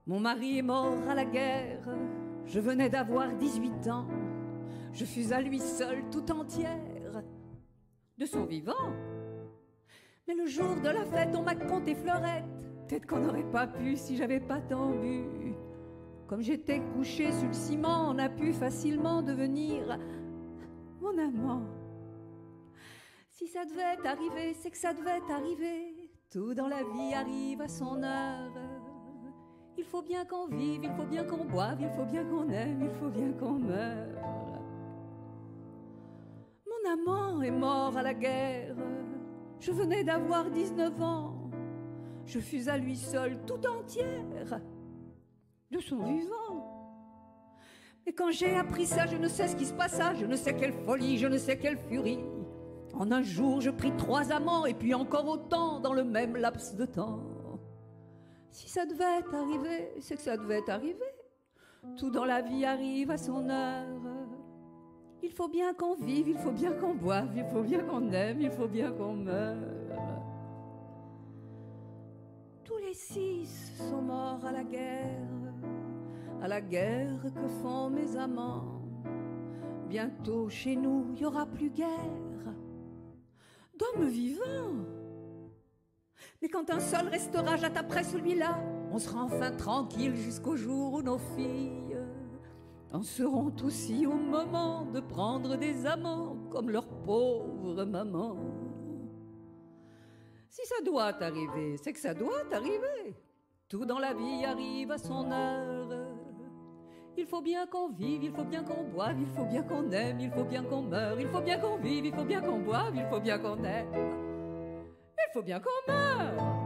Mon mari est mort à la guerre, je venais d'avoir 18 ans. Je fus à lui seul tout entière, de son vivant. Mais le jour de la fête, on m'a compté fleurette. Peut-être qu'on n'aurait pas pu si j'avais pas tant bu. Comme j'étais couché sur le ciment, on a pu facilement devenir mon amant. Si ça devait arriver, c'est que ça devait arriver. Tout dans la vie arrive à son heure. Il faut bien qu'on vive, il faut bien qu'on boive, il faut bien qu'on aime, il faut bien qu'on meure. Mon amant est mort à la guerre. Je venais d'avoir 19 ans. Je fus à lui seul tout entière, de son vivant. Mais quand j'ai appris ça, je ne sais ce qui se passa. Je ne sais quelle folie, je ne sais quelle furie. En un jour, je pris 3 amants, et puis encore autant dans le même laps de temps. Si ça devait arriver, c'est que ça devait arriver. Tout dans la vie arrive à son heure. Il faut bien qu'on vive, il faut bien qu'on boive, il faut bien qu'on aime, il faut bien qu'on meure. Tous les 6 sont morts à la guerre que font mes amants. Bientôt chez nous, il n'y aura plus guère d'hommes vivants. Mais quand un seul restera, j'attaperai celui-là. On sera enfin tranquille jusqu'au jour où nos filles en seront aussi au moment de prendre des amants comme leur pauvre maman. Si ça doit arriver, c'est que ça doit arriver. Tout dans la vie arrive à son heure. Il faut bien qu'on vive, il faut bien qu'on boive, il faut bien qu'on aime, il faut bien qu'on meure. Il faut bien qu'on vive, il faut bien qu'on boive, il faut bien qu'on aime. Il faut bien qu'on meure.